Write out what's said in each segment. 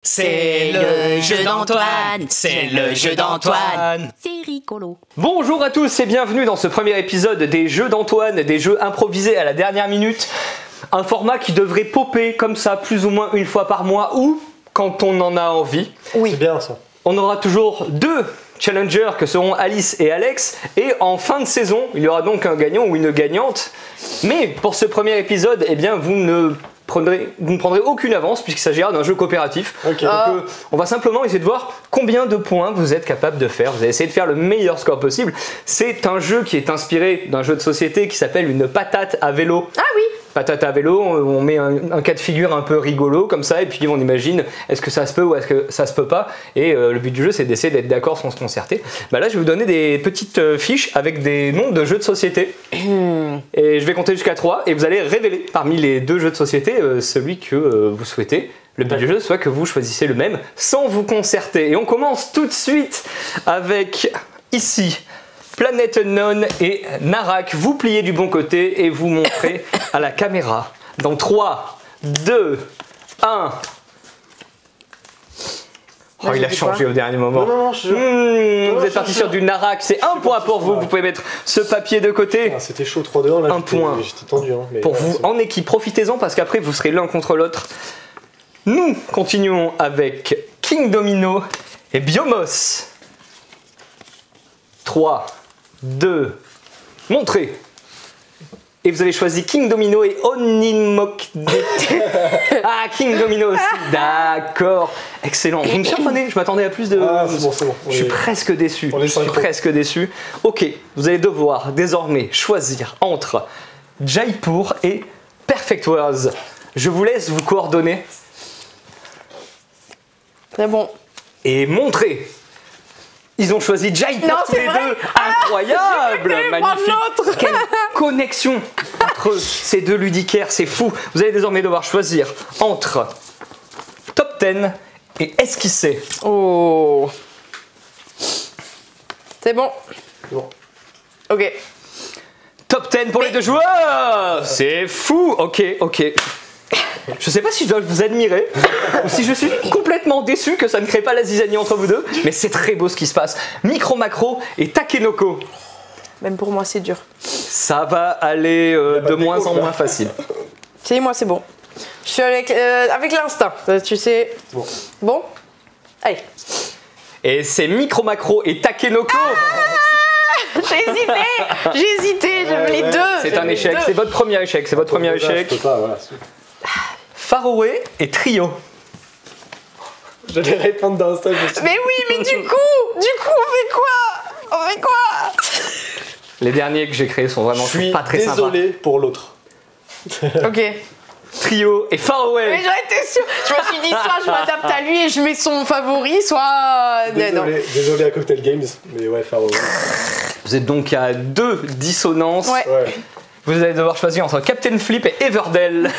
C'est le jeu d'Antoine, c'est le jeu d'Antoine. C'est rigolo. Bonjour à tous et bienvenue dans ce premier épisode des jeux d'Antoine, des jeux improvisés à la dernière minute. Un format qui devrait popper comme ça plus ou moins une fois par mois ou quand on en a envie. Oui. C'est bien ça. On aura toujours deux challengers que seront Alice et Alex et en fin de saison, il y aura donc un gagnant ou une gagnante. Mais pour ce premier épisode, eh bien vous ne prendrez aucune avance puisqu'il s'agira d'un jeu coopératif. Ok. Donc, on va simplement essayer de voir combien de points vous êtes capable de faire. Vous allez essayer de faire le meilleur score possible. C'est un jeu qui est inspiré d'un jeu de société qui s'appelle une patate à vélo. Ah oui. Patate à vélo, on met un cas de figure un peu rigolo comme ça et puis on imagine est-ce que ça se peut ou est-ce que ça se peut pas, et le but du jeu c'est d'essayer d'être d'accord sans se concerter. Là je vais vous donner des petites fiches avec des noms de jeux de société et je vais compter jusqu'à 3 et vous allez révéler parmi les deux jeux de société celui que vous souhaitez. Le but du jeu soit que vous choisissez le même sans vous concerter, et on commence tout de suite avec ici Planet Unknown et Narak. Vous pliez du bon côté et vous montrez à la caméra. Dans 3, 2, 1. Oh, il a changé au dernier moment. Non, Vous êtes parti sur du Narak, c'est un point pour vous. Vous pouvez mettre ce papier de côté. Ah, c'était chaud 3-2-1 là. Un point. J'étais tendu. Hein, mais Pour vous en équipe, profitez-en parce qu'après vous serez l'un contre l'autre. Nous continuons avec King Domino et Biomos. 3, 2, montrez. Et vous avez choisi King Domino et Onimok. Ah, King Domino aussi, d'accord. Excellent. Vous me surprenez, je m'attendais à plus de... Ah, c'est bon. Je suis presque déçu. On est Je suis synchro. presque déçu. Ok, vous allez devoir désormais choisir entre Jaipur et Perfect Words. Je vous laisse vous coordonner C'est bon. et montrer. Ils ont choisi Jaipur Non, tous c'est les vrai. deux. Incroyable, magnifique. l'autre. Quelle connexion entre ces deux ludicaires, c'est fou. Vous allez désormais devoir choisir entre Top 10 et Esquisser. Oh. C'est bon. Bon. Ok. Top 10 pour les deux joueurs. C'est fou. Ok. Je sais pas si je dois vous admirer ou si je suis complètement déçu que ça ne crée pas la zizanie entre vous deux, mais c'est très beau ce qui se passe. Micro Macro et Takenoko. Même pour moi, c'est dur. Ça va aller pas de de moins déco, en là. moins facile. C'est moi, c'est bon. Je suis avec l'instinct. Tu sais. Bon. Bon. Allez. Et c'est Micro Macro et Takenoko. J'ai hésité. J'avais les deux. C'est un J'avais échec, les deux. c'est votre premier échec, c'est votre premier échec. Je peux pas, voilà. Faroé et Trio. J'allais répondre dans ça. Mais oui, mais du coup, on fait quoi? On fait quoi? Les derniers que j'ai créés sont vraiment Je suis pas très sympas. désolé pour l'autre. Ok. Trio et Faroé. Mais j'aurais été sûre. Je me suis dit, soit je m'adapte à lui et je mets son favori, soit. Non. Désolé à Cocktail Games, mais ouais, Faro. Vous êtes donc à 2 dissonances. Ouais. Ouais. Vous allez devoir choisir entre Captain Flip et Everdell.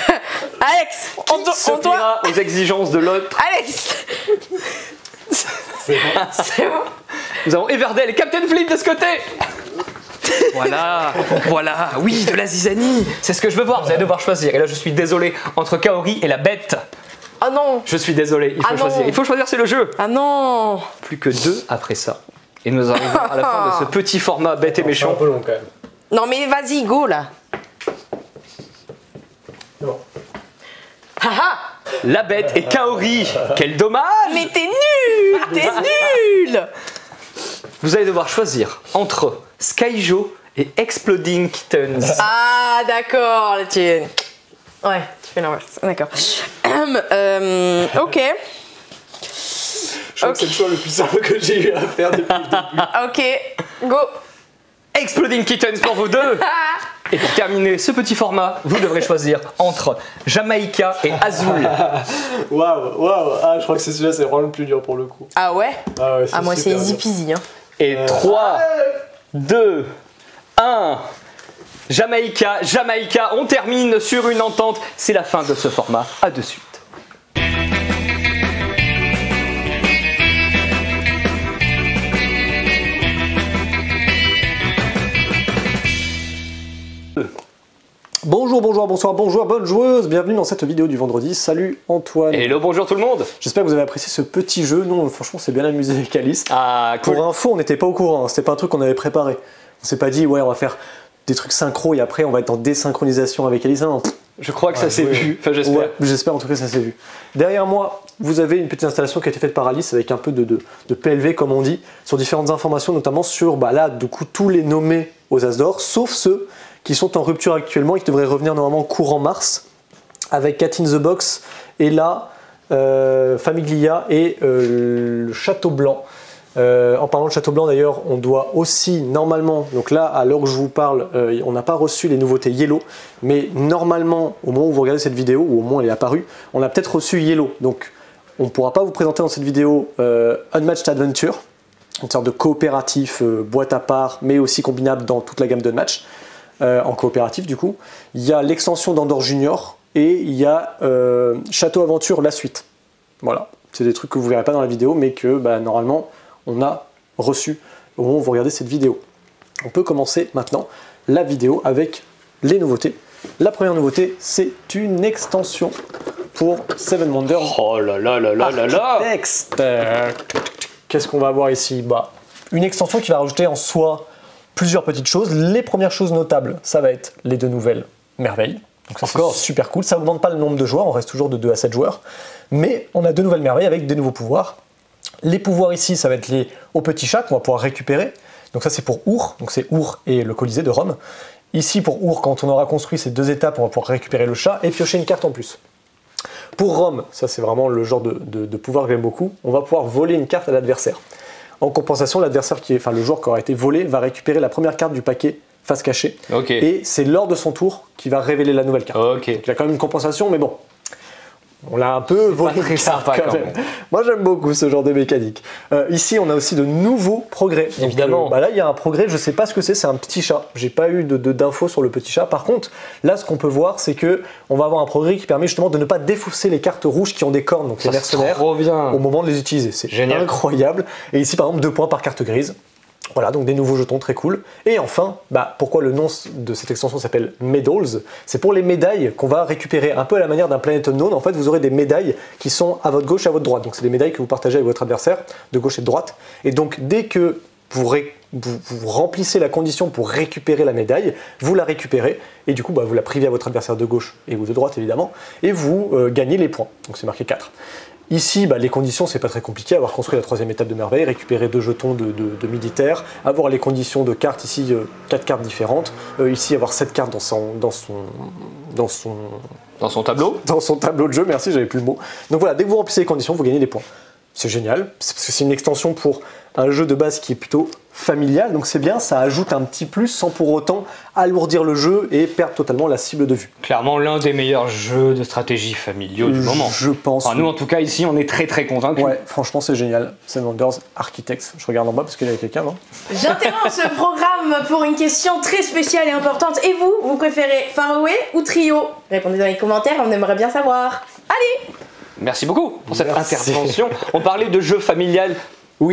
Alex, Qui se on doit. pliera aux exigences de l'autre. Alex. C'est bon. C'est bon. Nous avons Everdell et Captain Flip de ce côté. Voilà, oui, de la zizanie. C'est ce que je veux voir, vous allez devoir choisir. Et là, je suis désolé, entre Kaori et la bête. Ah non. Je suis désolé, il faut Ah non. choisir. Il faut choisir, c'est le jeu. Ah non. Plus que 2 après ça. Et nous arrivons à la fin de ce petit format bête et C'est un méchant. peu long quand même. Non mais vas-y, go là. Non. Haha. La bête et Kaori. Quel dommage. Mais t'es nul. T'es nul. Vous allez devoir choisir entre Skyjo et Exploding Kittens. Ah d'accord, là tu. Ouais, tu fais l'inverse. D'accord. Ok. Je crois que c'est le choix le plus simple que j'ai eu à faire depuis le début. Ok. Go. Exploding Kittens pour vous deux. Et pour terminer ce petit format, vous devrez choisir entre Jamaïca et Azul. Waouh. Ah, je crois que c'est celui-là, c'est vraiment le plus dur pour le coup. Ah ouais. Ah ouais, Ah moi c'est super easy dur. peasy. Hein. Et 3, 2, 1. Jamaïca, on termine sur une entente. C'est la fin de ce format. À de suite. Bonjour bonsoir, bonjour, bonne joueuse. Bienvenue dans cette vidéo du vendredi. Salut Antoine. Hello, bonjour tout le monde. J'espère que vous avez apprécié ce petit jeu. Nous, franchement, c'est bien amusé avec Alice. Ah, cool. Pour info, on n'était pas au courant. Hein. C'était pas un truc qu'on avait préparé. On s'est pas dit, ouais, on va faire des trucs synchro et après, on va être en désynchronisation avec Alice. Non. Je crois que ça s'est vu. Enfin, j'espère. Ouais, j'espère en tout cas que ça s'est vu. Derrière moi, vous avez une petite installation qui a été faite par Alice avec un peu de PLV, comme on dit, sur différentes informations, notamment sur, là, du coup, tous les nommés aux As d'Or, sauf ceux qui sont en rupture actuellement et qui devraient revenir normalement courant mars, avec Cat in the Box, et là, Famiglia et le Château Blanc. En parlant de Château Blanc d'ailleurs, on doit aussi normalement, donc là à l'heure où je vous parle, on n'a pas reçu les nouveautés Yellow, mais normalement au moment où vous regardez cette vidéo, ou au moment où elle est apparue, on a peut-être reçu Yellow. Donc on ne pourra pas vous présenter dans cette vidéo Unmatched Adventure, une sorte de coopératif, boîte à part, mais aussi combinable dans toute la gamme d'Unmatched, en coopératif du coup. Il y a l'extension d'Andor Junior et il y a Château Aventure, la suite. Voilà, c'est des trucs que vous ne verrez pas dans la vidéo, mais que normalement on a reçu au moment où vous regardez cette vidéo. On peut commencer maintenant la vidéo avec les nouveautés. La première nouveauté, c'est une extension pour Seven Wonders. Oh là là là là là là. Texte. Qu'est-ce qu'on va avoir ici? Une extension qui va rajouter en soi plusieurs petites choses. Les premières choses notables, ça va être les 2 nouvelles merveilles. Donc ça, c'est super cool. Ça n'augmente pas le nombre de joueurs, on reste toujours de 2 à 7 joueurs. Mais on a 2 nouvelles merveilles avec des nouveaux pouvoirs. Les pouvoirs ici, ça va être lié au petit chat qu'on va pouvoir récupérer. Donc ça, c'est pour Our. Donc c'est Our et le Colisée de Rome. Ici, pour Our, quand on aura construit ces 2 étapes, on va pouvoir récupérer le chat et piocher une carte en plus. Pour Rome, ça c'est vraiment le genre de pouvoir que j'aime beaucoup, on va pouvoir voler une carte à l'adversaire. En compensation, l'adversaire le joueur qui aura été volé va récupérer la première carte du paquet face cachée. Okay. Et c'est lors de son tour qu'il va révéler la nouvelle carte. Okay. Donc il y a quand même une compensation, mais bon. On l'a un peu volé. Pas très sympa quand même. Moi j'aime beaucoup ce genre de mécanique. Ici on a aussi de nouveaux progrès. Donc, évidemment. Là il y a un progrès, je sais pas ce que c'est un petit chat. J'ai pas eu d'infos sur le petit chat. Par contre, là ce qu'on peut voir c'est que on va avoir un progrès qui permet justement de ne pas défausser les cartes rouges qui ont des cornes, donc les mercenaires, trop bien. au moment de les utiliser. C'est incroyable. Et ici par exemple 2 points par carte grise. Voilà, donc des nouveaux jetons très cool. Et enfin, pourquoi le nom de cette extension s'appelle Medals? C'est pour les médailles qu'on va récupérer un peu à la manière d'un Planet Unknown. En fait, vous aurez des médailles qui sont à votre gauche et à votre droite. Donc c'est des médailles que vous partagez avec votre adversaire de gauche et de droite. Et donc dès que vous remplissez la condition pour récupérer la médaille, vous la récupérez et du coup vous la privez à votre adversaire de gauche et ou de droite évidemment, et vous gagnez les points. Donc c'est marqué 4. Ici, les conditions, c'est pas très compliqué. Avoir construit la 3e étape de merveille, récupérer 2 jetons de militaires, avoir les conditions de cartes, ici 4 cartes différentes, ici avoir 7 cartes dans son tableau. Dans son tableau de jeu, merci, j'avais plus le mot. Donc voilà, dès que vous remplissez les conditions, vous gagnez des points. C'est génial, parce que c'est une extension pour un jeu de base qui est plutôt familial, donc c'est bien, ça ajoute un petit plus sans pour autant alourdir le jeu et perdre totalement la cible de vue. Clairement l'un des meilleurs jeux de stratégie familiaux du moment. Je pense. Nous en tout cas ici on est très très convaincus. Ouais, franchement c'est génial. Seven Wonders Architects. Je regarde en bas parce qu'il y avait quelqu'un, non? J'interromps ce programme pour une question très spéciale et importante. Et vous préférez Faraway ou Trio? Répondez dans les commentaires, on aimerait bien savoir. Allez! Merci beaucoup pour cette intervention. On parlait de jeu familial,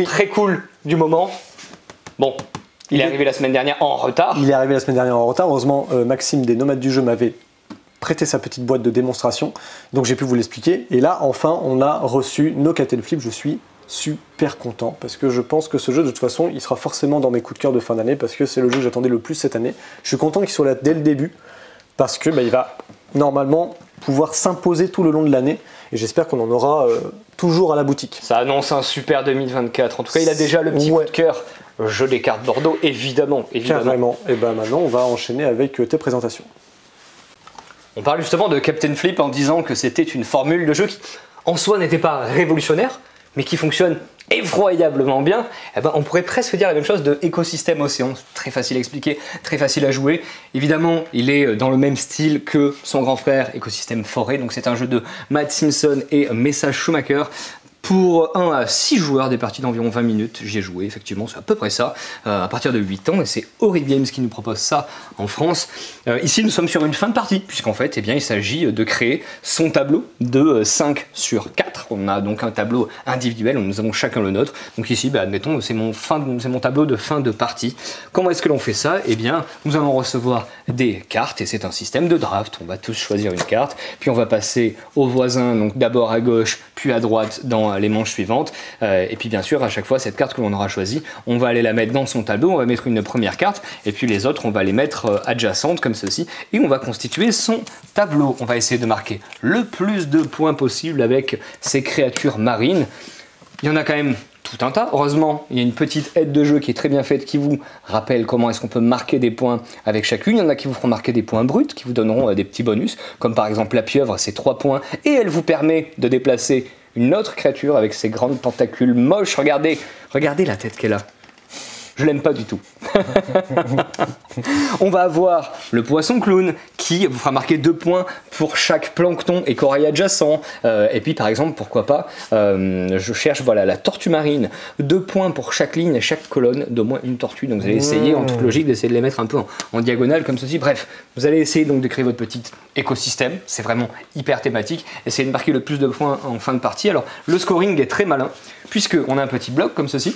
très cool du moment. Bon, il est arrivé la semaine dernière en retard. Il est arrivé la semaine dernière en retard. Heureusement, Maxime des Nomades du jeu m'avait prêté sa petite boîte de démonstration, donc j'ai pu vous l'expliquer. Et là, enfin, on a reçu No Cat and Flip. Je suis super content parce que je pense que ce jeu, de toute façon, il sera forcément dans mes coups de cœur de fin d'année parce que c'est le jeu que j'attendais le plus cette année. Je suis content qu'il soit là dès le début parce que il va normalement pouvoir s'imposer tout le long de l'année. Et j'espère qu'on en aura toujours à la boutique. Ça annonce un super 2024. En tout cas, il a déjà le petit coup de cœur. Jeu des cartes Bordeaux, évidemment. Carrément. Et maintenant, on va enchaîner avec tes présentations. On parle justement de Captain Flip en disant que c'était une formule de jeu qui, en soi, n'était pas révolutionnaire, mais qui fonctionne effroyablement bien. On pourrait presque dire la même chose de Écosystème Océan. Très facile à expliquer, très facile à jouer. Évidemment, il est dans le même style que son grand frère Écosystème Forêt. Donc c'est un jeu de Matt Simpson et Messa Schumacher. pour 1 à 6 joueurs, des parties d'environ 20 minutes. J'y ai joué, effectivement, c'est à peu près ça, à partir de 8 ans, et c'est Ori Games qui nous propose ça en France. Ici, nous sommes sur une fin de partie, puisqu'en fait, eh bien, il s'agit de créer son tableau de 5 sur 4. On a donc un tableau individuel, où nous avons chacun le nôtre. Donc ici, bah, admettons, c'est mon tableau de fin de partie. Comment est-ce que l'on fait ça? Eh bien, nous allons recevoir des cartes, et c'est un système de draft. On va tous choisir une carte, puis on va passer au voisin, donc d'abord à gauche, puis à droite dans les manches suivantes, et puis bien sûr à chaque fois cette carte que l'on aura choisie, on va aller la mettre dans son tableau, on va mettre une première carte et puis les autres on va les mettre adjacentes comme ceci et on va constituer son tableau. On va essayer de marquer le plus de points possible avec ces créatures marines. Il y en a quand même tout un tas. Heureusement, il y a une petite aide de jeu qui est très bien faite qui vous rappelle comment est-ce qu'on peut marquer des points avec chacune. Il y en a qui vous feront marquer des points bruts, qui vous donneront des petits bonus, comme par exemple la pieuvre, c'est 3 points, et elle vous permet de déplacer une autre créature avec ses grandes tentacules moches. Regardez la tête qu'elle a. Je l'aime pas du tout. On va avoir le poisson clown qui vous fera marquer 2 points pour chaque plancton et corail adjacent. Et puis par exemple, pourquoi pas, je cherche voilà, la tortue marine, 2 points pour chaque ligne et chaque colonne d'au moins une tortue. Donc vous allez essayer en toute logique d'essayer de les mettre un peu en diagonale comme ceci. Bref, vous allez essayer donc de créer votre petit écosystème. C'est vraiment hyper thématique. Essayez de marquer le plus de points en fin de partie. Alors le scoring est très malin puisqu'on a un petit bloc comme ceci.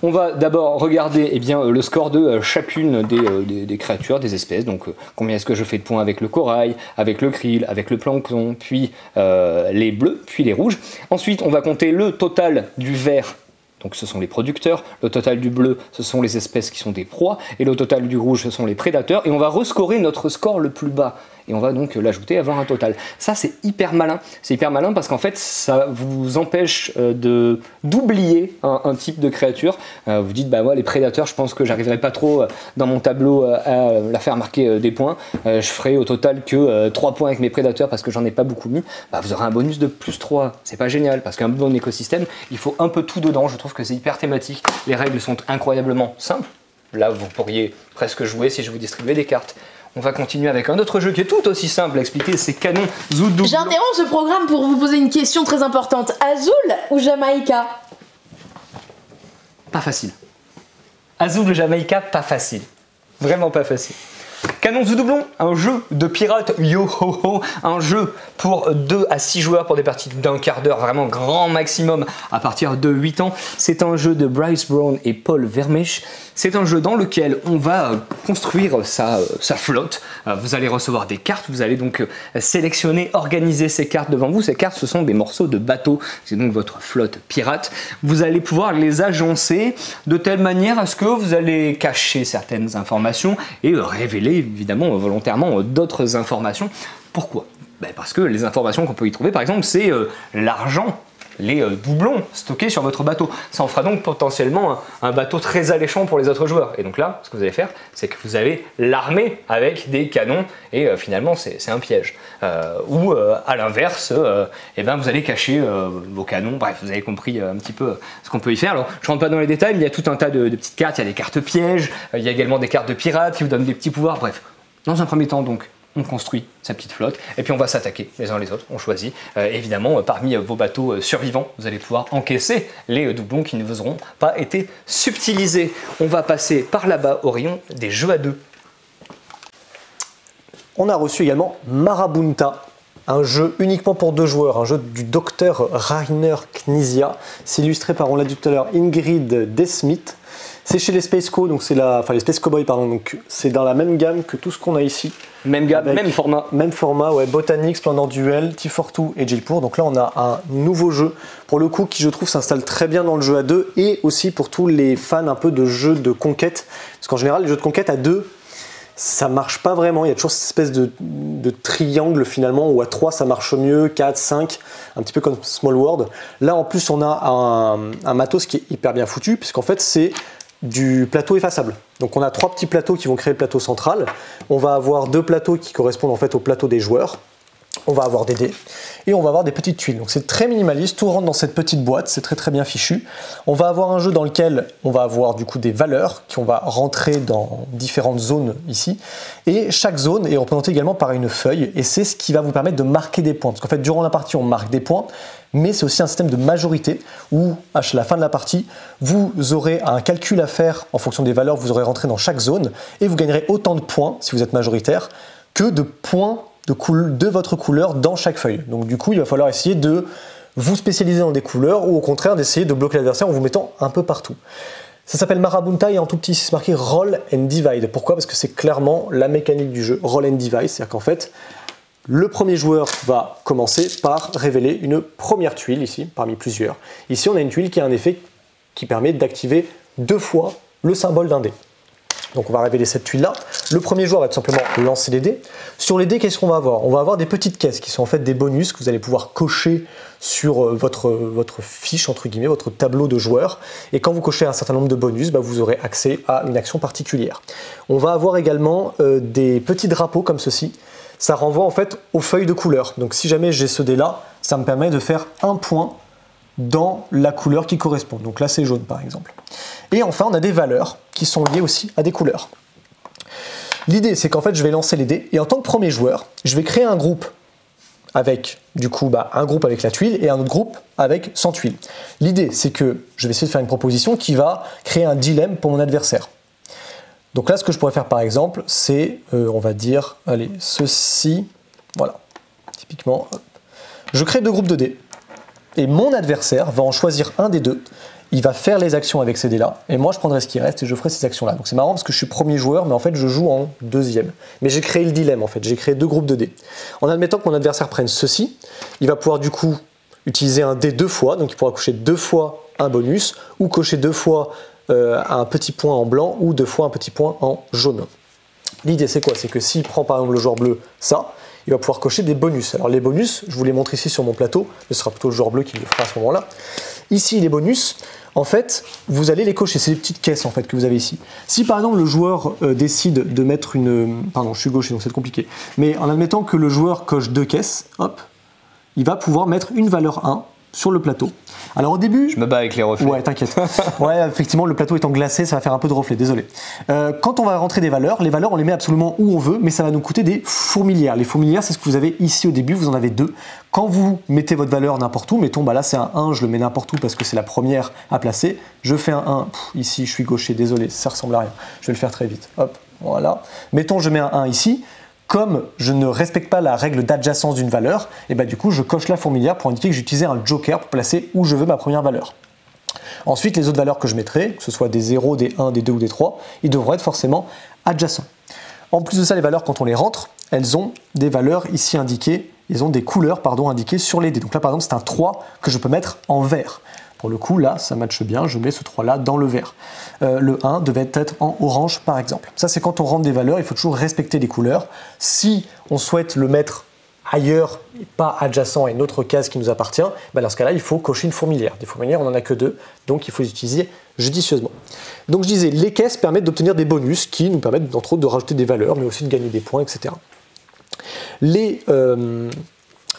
On va d'abord regarder eh bien, le score de chacune des créatures, des espèces. Donc combien est-ce que je fais de points avec le corail, avec le krill, avec le plancton, puis les bleus, puis les rouges. Ensuite, on va compter le total du vert. Donc ce sont les producteurs, le total du bleu, ce sont les espèces qui sont des proies, et le total du rouge, ce sont les prédateurs, et on va rescorer notre score le plus bas. Et on va donc l'ajouter, avoir un total. Ça, c'est hyper malin. C'est hyper malin parce qu'en fait, ça vous empêche d'oublier un type de créature. Vous dites, bah moi, les prédateurs, je pense que j'arriverai pas trop dans mon tableau à la faire marquer des points. Je ferai au total que 3 points avec mes prédateurs parce que j'en ai pas beaucoup mis. Bah, vous aurez un bonus de plus 3. C'est pas génial parce qu'un bon écosystème, il faut un peu tout dedans. Je trouve que c'est hyper thématique. Les règles sont incroyablement simples. Là, vous pourriez presque jouer si je vous distribuais des cartes. On va continuer avec un autre jeu qui est tout aussi simple à expliquer, c'est Canon Zoudou. J'interromps ce programme pour vous poser une question très importante. Azul ou Jamaïca? Pas facile. Azul ou Jamaïca, pas facile. Vraiment pas facile. Canon Zoudoublon, un jeu de pirates yo-ho-ho, un jeu pour 2 à 6 joueurs pour des parties d'un quart d'heure, vraiment grand maximum à partir de 8 ans. C'est un jeu de Bryce Brown et Paul Vermeesch. C'est un jeu dans lequel on va construire sa flotte. Vous allez recevoir des cartes, vous allez donc sélectionner, organiser ces cartes devant vous. Ces cartes, ce sont des morceaux de bateau, c'est donc votre flotte pirate. Vous allez pouvoir les agencer de telle manière à ce que vous allez cacher certaines informations et révéler évidemment volontairement d'autres informations. Pourquoi? Parce que les informations qu'on peut y trouver, par exemple, c'est l'argent, les doublons stockés sur votre bateau. Ça en fera donc potentiellement un bateau très alléchant pour les autres joueurs. Et donc là, ce que vous allez faire, c'est que vous allez l'armer avec des canons et finalement c'est un piège. Ou à l'inverse, vous allez cacher vos canons. Bref, vous avez compris un petit peu ce qu'on peut y faire. Alors, je ne rentre pas dans les détails, mais il y a tout un tas de petites cartes. Il y a des cartes pièges, il y a également des cartes de pirates qui vous donnent des petits pouvoirs. Bref, dans un premier temps donc, on construit sa petite flotte et puis on va s'attaquer les uns les autres, on choisit. Évidemment, parmi vos bateaux survivants, vous allez pouvoir encaisser les doublons qui ne vous auront pas été subtilisés. On va passer par là-bas au rayon des jeux à 2. On a reçu également Marabunta, un jeu uniquement pour 2 joueurs, un jeu du docteur Rainer Knizia. C'est illustré par, on l'a dit tout à l'heure, Ingrid Desmith. C'est chez les Space Co, donc c'est les Space Cowboys, pardon. Donc c'est dans la même gamme que tout ce qu'on a ici. Même gamme, même format. Même format, ouais. Botanic, Splendor Duel, T42 et Jaipur. Donc là, on a un nouveau jeu, pour le coup, qui je trouve s'installe très bien dans le jeu à 2 et aussi pour tous les fans un peu de jeux de conquête. Parce qu'en général, les jeux de conquête à 2, ça marche pas vraiment. Il y a toujours cette espèce de triangle finalement, où à 3 ça marche mieux, 4, 5, un petit peu comme Small World. Là, en plus, on a un matos qui est hyper bien foutu, puisqu'en fait, c'est du plateau effaçable. Donc on a 3 petits plateaux qui vont créer le plateau central. On va avoir 2 plateaux qui correspondent en fait au plateau des joueurs. on va avoir des dés et on va avoir des petites tuiles. Donc c'est très minimaliste, tout rentre dans cette petite boîte, c'est très très bien fichu. On va avoir un jeu dans lequel on va avoir du coup des valeurs qui on va rentrer dans différentes zones ici. Et chaque zone est représentée également par une feuille et c'est ce qui va vous permettre de marquer des points. Parce qu'en fait durant la partie on marque des points, mais c'est aussi un système de majorité où à la fin de la partie, vous aurez un calcul à faire en fonction des valeurs que vous aurez rentrées dans chaque zone et vous gagnerez autant de points si vous êtes majoritaire que de points de votre couleur dans chaque feuille. Donc du coup, il va falloir essayer de vous spécialiser dans des couleurs ou au contraire d'essayer de bloquer l'adversaire en vous mettant un peu partout. Ça s'appelle Marabunta et en tout petit, c'est marqué Roll and Divide. Pourquoi? Parce que c'est clairement la mécanique du jeu, Roll and Divide. C'est-à-dire qu'en fait, le premier joueur va commencer par révéler une première tuile ici, parmi plusieurs. Ici, on a une tuile qui a un effet qui permet d'activer 2 fois le symbole d'un dé. Donc on va révéler cette tuile-là. Le premier joueur va tout simplement lancer les dés. Sur les dés, qu'est-ce qu'on va avoir? On va avoir des petites caisses qui sont en fait des bonus que vous allez pouvoir cocher sur votre fiche, entre guillemets, votre tableau de joueurs. Et quand vous cochez un certain nombre de bonus, vous aurez accès à une action particulière. On va avoir également des petits drapeaux comme ceci. Ça renvoie en fait aux feuilles de couleur. Donc si jamais j'ai ce dé-là, ça me permet de faire un point dans la couleur qui correspond. Donc là c'est jaune par exemple. Et enfin on a des valeurs qui sont liées aussi à des couleurs. L'idée c'est qu'en fait je vais lancer les dés et en tant que premier joueur, je vais créer un groupe avec du coup un groupe avec la tuile et un autre groupe avec sans tuile. L'idée c'est que je vais essayer de faire une proposition qui va créer un dilemme pour mon adversaire. Donc là ce que je pourrais faire par exemple c'est on va dire allez ceci, voilà, typiquement hop. Je crée 2 groupes de dés. Et mon adversaire va en choisir un des deux, il va faire les actions avec ces dés-là, et moi je prendrai ce qui reste et je ferai ces actions-là. Donc c'est marrant parce que je suis premier joueur, mais en fait je joue en deuxième. Mais j'ai créé le dilemme en fait, j'ai créé 2 groupes de dés. En admettant que mon adversaire prenne ceci, il va pouvoir du coup utiliser un dé 2 fois, donc il pourra cocher 2 fois un bonus, ou cocher 2 fois un petit point en blanc, ou 2 fois un petit point en jaune. L'idée c'est quoi? C'est que s'il prend par exemple le joueur bleu, ça, il va pouvoir cocher des bonus. Alors les bonus, je vous les montre ici sur mon plateau, ce sera plutôt le joueur bleu qui le fera à ce moment-là. Ici les bonus, en fait, vous allez les cocher, c'est des petites caisses en fait que vous avez ici. Si par exemple le joueur décide de mettre une... Pardon, je suis gaucher donc c'est compliqué. Mais en admettant que le joueur coche 2 caisses, hop, il va pouvoir mettre une valeur 1 sur le plateau. Alors au début... Je me bats avec les reflets. Ouais, t'inquiète. Ouais, effectivement, le plateau étant glacé, ça va faire un peu de reflets, désolé. Quand on va rentrer des valeurs, les valeurs, on les met absolument où on veut, mais ça va nous coûter des fourmilières. Les fourmilières, c'est ce que vous avez ici au début, vous en avez 2. Quand vous mettez votre valeur n'importe où, mettons, là c'est un 1, je le mets n'importe où parce que c'est la première à placer. Je fais un 1, ici je suis gaucher, désolé, ça ressemble à rien. Je vais le faire très vite. Hop, voilà. Mettons, je mets un 1 ici. Comme je ne respecte pas la règle d'adjacence d'une valeur, et du coup je coche la fourmilière pour indiquer que j'utilisais un joker pour placer où je veux ma première valeur. Ensuite, les autres valeurs que je mettrai, que ce soit des 0, des 1, des 2 ou des 3, ils devront être forcément adjacents. En plus de ça, les valeurs, quand on les rentre, elles ont des valeurs ici indiquées, ils ont des couleurs indiquées sur les dés. Donc là, par exemple, c'est un 3 que je peux mettre en vert. Pour le coup, là, ça matche bien, je mets ce 3-là dans le vert. Le 1 devait être en orange, par exemple. Ça, c'est quand on rentre des valeurs, il faut toujours respecter les couleurs. Si on souhaite le mettre ailleurs, et pas adjacent à une autre case qui nous appartient, dans ce cas-là, il faut cocher une fourmilière. Des fourmilières, on n'en a que 2, donc il faut les utiliser judicieusement. Donc je disais, les caisses permettent d'obtenir des bonus qui nous permettent, entre autres, de rajouter des valeurs, mais aussi de gagner des points, etc. Les...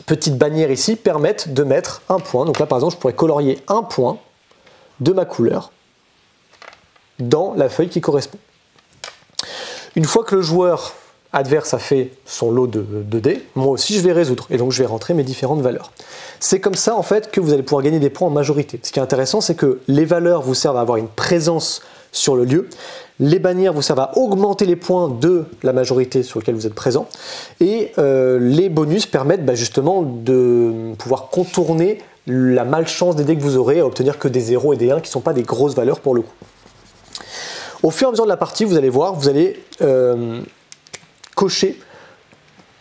petites bannières ici permettent de mettre un point. Donc là, par exemple, je pourrais colorier un point de ma couleur dans la feuille qui correspond. Une fois que le joueur adverse a fait son lot de dés, moi aussi je vais résoudre et donc je vais rentrer mes différentes valeurs. C'est comme ça en fait que vous allez pouvoir gagner des points en majorité. Ce qui est intéressant, c'est que les valeurs vous servent à avoir une présence sur le lieu. Les bannières vous servent à augmenter les points de la majorité sur lequel vous êtes présent. Et les bonus permettent justement de pouvoir contourner la malchance des dés que vous aurez à obtenir que des 0 et des 1 qui ne sont pas des grosses valeurs pour le coup. Au fur et à mesure de la partie, vous allez voir, vous allez cocher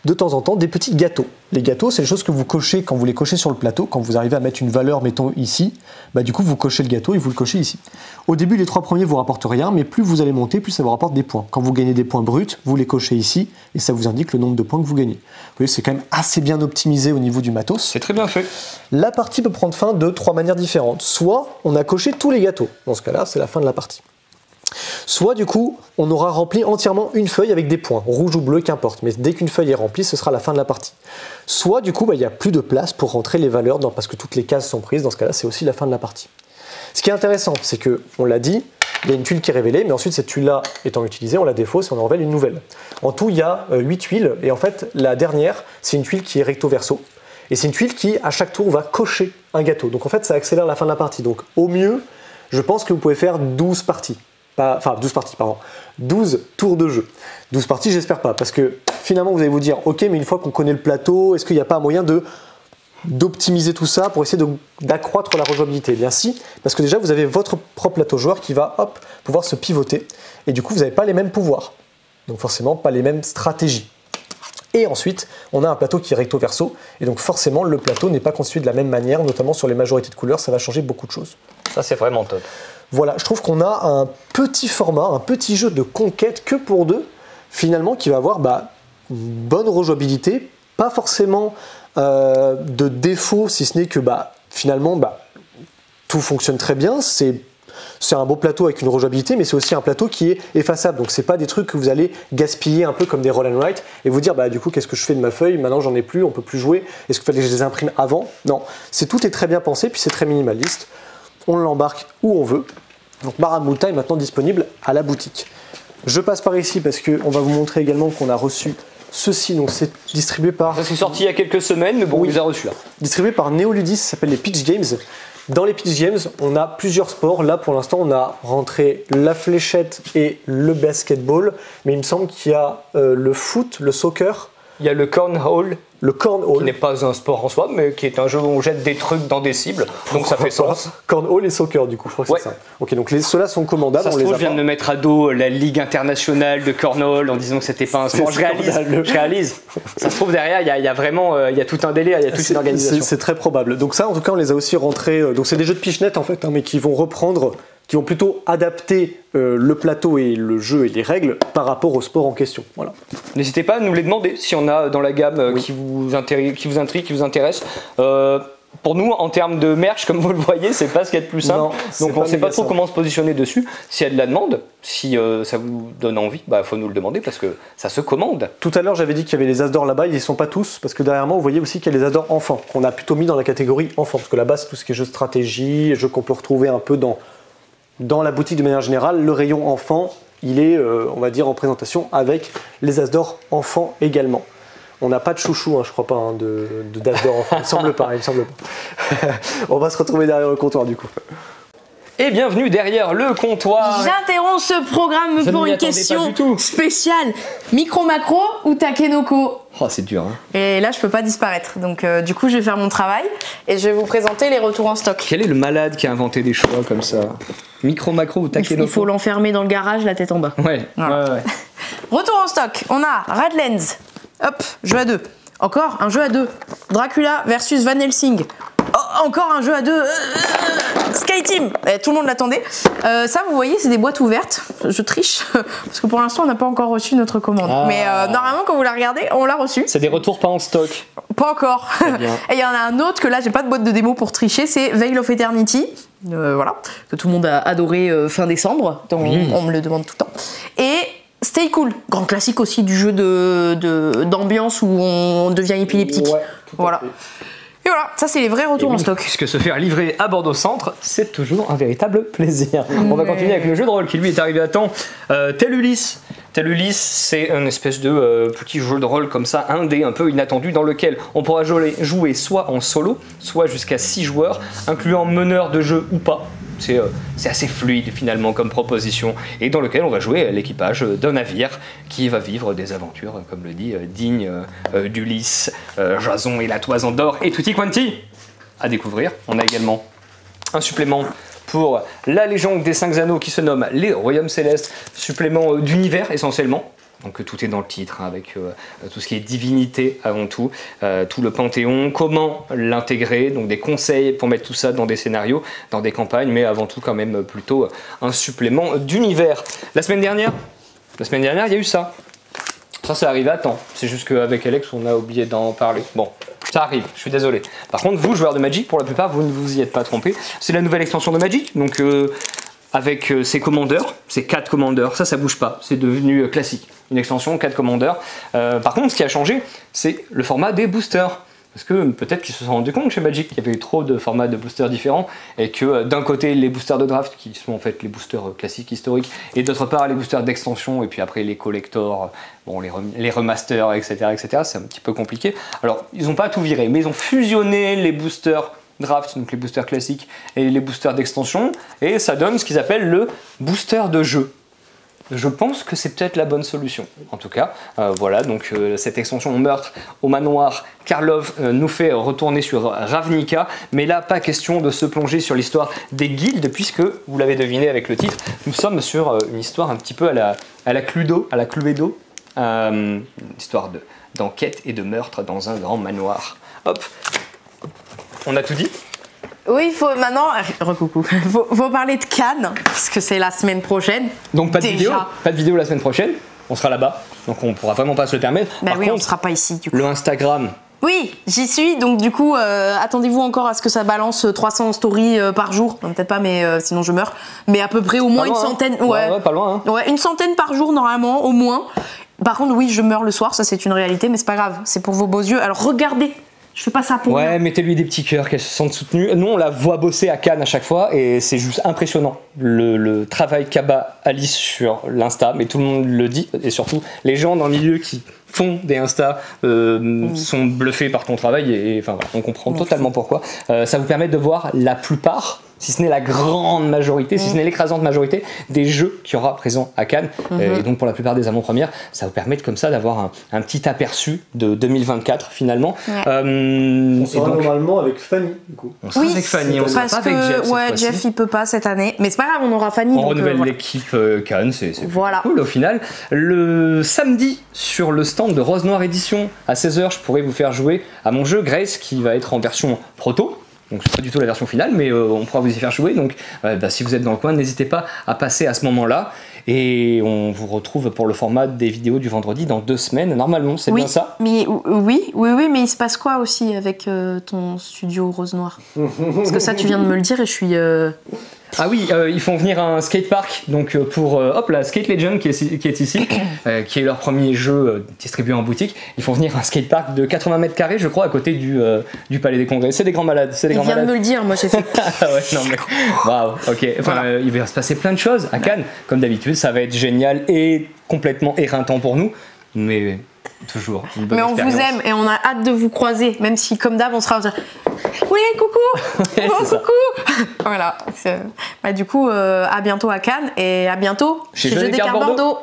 de temps en temps des petits gâteaux. Les gâteaux, c'est les choses que vous cochez quand vous les cochez sur le plateau. Quand vous arrivez à mettre une valeur, mettons ici, du coup vous cochez le gâteau et vous le cochez ici. Au début, les 3 premiers vous rapportent rien, mais plus vous allez monter, plus ça vous rapporte des points. Quand vous gagnez des points bruts, vous les cochez ici et ça vous indique le nombre de points que vous gagnez. Vous voyez, c'est quand même assez bien optimisé au niveau du matos. C'est très bien fait. La partie peut prendre fin de 3 manières différentes. Soit on a coché tous les gâteaux. Dans ce cas-là, c'est la fin de la partie. Soit du coup, on aura rempli entièrement une feuille avec des points, rouge ou bleu, qu'importe. Mais dès qu'une feuille est remplie, ce sera la fin de la partie. Soit du coup, il n'y a plus de place pour rentrer les valeurs parce que toutes les cases sont prises. Dans ce cas-là, c'est aussi la fin de la partie. Ce qui est intéressant, c'est que, on l'a dit, il y a une tuile qui est révélée, mais ensuite cette tuile-là étant utilisée, on la défausse et on en révèle une nouvelle. En tout, il y a 8 tuiles, et en fait, la dernière, c'est une tuile qui est recto-verso. Et c'est une tuile qui, à chaque tour, va cocher un gâteau. Donc en fait, ça accélère la fin de la partie. Donc au mieux, je pense que vous pouvez faire 12 parties. Enfin, 12 parties, pardon. 12 tours de jeu. 12 parties, j'espère pas, parce que finalement, vous allez vous dire, ok, mais une fois qu'on connaît le plateau, est-ce qu'il n'y a pas un moyen d'optimiser tout ça pour essayer d'accroître la rejouabilité? Eh bien si, parce que déjà vous avez votre propre plateau joueur qui va pouvoir se pivoter et du coup vous n'avez pas les mêmes pouvoirs, donc forcément pas les mêmes stratégies. Et ensuite on a un plateau qui est recto verso et donc forcément le plateau n'est pas constitué de la même manière, notamment sur les majorités de couleurs, ça va changer beaucoup de choses. Ça c'est vraiment top. Voilà, je trouve qu'on a un petit format, un petit jeu de conquête que pour deux finalement qui va avoir une bonne rejouabilité, pas forcément de défaut, si ce n'est que finalement tout fonctionne très bien. C'est un beau plateau avec une rejouabilité, mais c'est aussi un plateau qui est effaçable. Donc c'est pas des trucs que vous allez gaspiller un peu comme des roll and write et vous dire du coup qu'est-ce que je fais de ma feuille, maintenant j'en ai plus, on peut plus jouer, est-ce qu'il fallait que je les imprime avant? Non, tout est très bien pensé, puis c'est très minimaliste. On l'embarque où on veut. Donc Marabouta est maintenant disponible à la boutique. Je passe par ici parce qu'on va vous montrer également qu'on a reçu ceci, donc c'est distribué par... Ça c'est sorti il y a quelques semaines, mais bon, on les a reçus là. Distribué par Neoludis, ça s'appelle les Pitch Games. Dans les Pitch Games, on a plusieurs sports. Là, pour l'instant, on a rentré la fléchette et le basketball, mais il me semble qu'il y a le foot, le soccer. Il y a le cornhole. Le cornhole. Qui n'est pas un sport en soi, mais qui est un jeu où on jette des trucs dans des cibles. Donc ça fait sens. Cornhole et soccer, du coup, je crois que c'est ça. Ok, donc ceux-là sont commandables. Ça se trouve, je viens de me mettre à dos la Ligue internationale de cornhole en disant que c'était pas un sport. Je réalise. Ça se trouve, derrière, il y a vraiment tout un délire, il y a toute une organisation. C'est très probable. Donc ça, en tout cas, on les a aussi rentrés. Donc c'est des jeux de pichenette, en fait, mais qui vont reprendre, qui vont plutôt adapter le plateau et le jeu et les règles par rapport au sport en question. Voilà. N'hésitez pas à nous les demander si on a dans la gamme qui vous intrigue, qui vous intéresse. Pour nous, en termes de merch, comme vous le voyez, c'est pas ce qu'il y a de plus simple. Non, donc on ne sait pas trop comment se positionner dessus. S'il y a de la demande, si ça vous donne envie, faut nous le demander parce que ça se commande. Tout à l'heure, j'avais dit qu'il y avait les As d'or là-bas, ils ne sont pas tous, parce que derrière moi, vous voyez aussi qu'il y a les As d'or enfants, qu'on a plutôt mis dans la catégorie enfants, parce que là-bas, c'est tout ce qui est jeu de stratégie, jeux qu'on peut retrouver un peu dans la boutique de manière générale. Le rayon enfant, il est, on va dire, en présentation avec les As d'or enfants également. On n'a pas de chouchou, je crois pas, d'As d'or enfant. Il me semble pas. On va se retrouver derrière le comptoir du coup. Et bienvenue derrière le comptoir. J'interromps ce programme pour une question spéciale. Micro macro ou takenoko? Oh, c'est dur. Hein. Et là, je peux pas disparaître. Donc, du coup, je vais faire mon travail et je vais vous présenter les retours en stock. Quel est le malade qui a inventé des choix comme ça? Micro macro ou takenoko? Il faut l'enfermer dans le garage, la tête en bas. Ouais. Retour en stock. On a Radlands. Hop, jeu à 2. Encore un jeu à 2. Dracula versus Van Helsing. Oh, encore un jeu à 2. Skyteam. Tout le monde l'attendait. Ça, vous voyez, c'est des boîtes ouvertes. Je triche parce que pour l'instant, on n'a pas encore reçu notre commande. Mais normalement, quand vous la regardez, on l'a reçu. C'est des retours pas en stock. Pas encore. Et il y en a un autre que là, j'ai pas de boîte de démo pour tricher. C'est Veil of Eternity. Voilà, que tout le monde a adoré fin décembre. Donc on me le demande tout le temps. Et Stay Cool, grand classique aussi du jeu d'ambiance où on devient épileptique. Ouais, voilà. Et voilà, ça c'est les vrais retours en stock. Puisque se faire livrer à Bordeaux Centre, c'est toujours un véritable plaisir. On va continuer avec le jeu de rôle qui lui est arrivé à temps. Tel Ulysse, c'est une espèce de petit jeu de rôle comme ça, indé, un peu inattendu, dans lequel on pourra jouer soit en solo, soit jusqu'à 6 joueurs, incluant meneur de jeu ou pas. C'est assez fluide finalement comme proposition, et dans lequel on va jouer l'équipage d'un navire qui va vivre des aventures, comme le dit, dignes d'Ulysse, Jason et la Toison d'Or et tutti quanti à découvrir. On a également un supplément pour la légende des 5 anneaux qui se nomme les Royaumes Célestes, supplément d'univers essentiellement. Donc tout est dans le titre, avec tout ce qui est divinité avant tout, tout le panthéon, comment l'intégrer, donc des conseils pour mettre tout ça dans des scénarios, dans des campagnes, mais avant tout quand même plutôt un supplément d'univers. La semaine dernière, il y a eu ça. Ça arrivé à temps, c'est juste qu'avec Alex on a oublié d'en parler. Bon, ça arrive, je suis désolé. Par contre vous, joueurs de Magic, pour la plupart, vous ne vous y êtes pas trompés. C'est la nouvelle extension de Magic, donc avec ses commandeurs, ses 4 commandeurs. Ça bouge pas, c'est devenu classique. Une extension 4 commandeurs. Par contre, ce qui a changé, c'est le format des boosters. Parce que peut-être qu'ils se sont rendus compte chez Magic qu'il y avait eu trop de formats de boosters différents et que d'un côté les boosters de draft qui sont en fait les boosters classiques historiques et d'autre part les boosters d'extension et puis après les collectors, bon, les remasters, etc. c'est un petit peu compliqué. Alors ils n'ont pas tout viré, mais ils ont fusionné les boosters draft, donc les boosters classiques et les boosters d'extension et ça donne ce qu'ils appellent le booster de jeu. Je pense que c'est peut-être la bonne solution. En tout cas, voilà, donc cette extension meurtre au manoir Karlov nous fait retourner sur Ravnica, mais là, pas question de se plonger sur l'histoire des guildes, puisque, vous l'avez deviné avec le titre, nous sommes sur une histoire un petit peu à la Cluedo, une histoire d'enquête et de meurtre dans un grand manoir. Hop, on a tout dit. Oui, il faut maintenant, recoucou, faut parler de Cannes, parce que c'est la semaine prochaine. Donc pas de vidéo la semaine prochaine, on sera là-bas, donc on pourra vraiment pas se le permettre. Bah Par oui, contre, on sera pas ici du coup. le Instagram. Oui, j'y suis, donc du coup, attendez-vous encore à ce que ça balance 300 stories par jour. Non, peut-être pas, mais sinon je meurs. Mais à peu près au moins une centaine. Hein. Ouais, pas loin. Hein. Ouais, une centaine par jour normalement, au moins. Par contre, oui, je meurs le soir, ça c'est une réalité, mais c'est pas grave, c'est pour vos beaux yeux. Alors regardez. Je fais pas ça pour Ouais, mettez-lui des petits cœurs, qu'elle se sente soutenue. Nous, on la voit bosser à Cannes à chaque fois et c'est juste impressionnant. Le travail qu'a Alice sur l'Insta, mais tout le monde le dit, et surtout les gens dans le milieu qui font des Insta sont bluffés par ton travail et enfin, voilà, on comprend totalement pourquoi. Ça vous permet de voir la plupart, si ce n'est la grande majorité, si ce n'est l'écrasante majorité des jeux qu'il y aura présents à Cannes. Et donc pour la plupart des avant-premières, ça vous permet comme ça d'avoir un petit aperçu de 2024 finalement. On sera normalement avec Fanny du coup. On sera avec Fanny, on sera pas avec Jeff. Ouais, Jeff il peut pas cette année, mais c'est pas grave, on aura Fanny. On renouvelle l'équipe Cannes, c'est voilà. cool au final. Le samedi sur le stand de Rose Noire Édition à 16h, je pourrais vous faire jouer à mon jeu Grace qui va être en version proto. Donc c'est pas du tout la version finale, mais on pourra vous y faire jouer. Donc si vous êtes dans le coin, n'hésitez pas à passer à ce moment-là. Et on vous retrouve pour le format des vidéos du vendredi dans 2 semaines. Normalement, c'est bien ça. Mais oui, mais il se passe quoi aussi avec ton studio Rose Noire? Parce que ça, tu viens de me le dire et je suis... Ah oui, ils font venir un skatepark donc pour la Skate Legend qui est ici, qui est leur premier jeu distribué en boutique. Ils font venir un skatepark de 80 mètres carrés, je crois, à côté du Palais des Congrès. C'est des grands malades. Il vient de me le dire, moi j'ai fait. Ouais, non mais waouh, ok. Enfin, voilà. Il va se passer plein de choses à Cannes, comme d'habitude. Ça va être génial et complètement éreintant pour nous, mais toujours une bonne expérience. Mais on vous aime et on a hâte de vous croiser, même si comme d'hab on sera. Oui, coucou. Ouais, oh, coucou. Voilà. Du coup, à bientôt à Cannes et à bientôt chez Jeux des Cartes Bordeaux.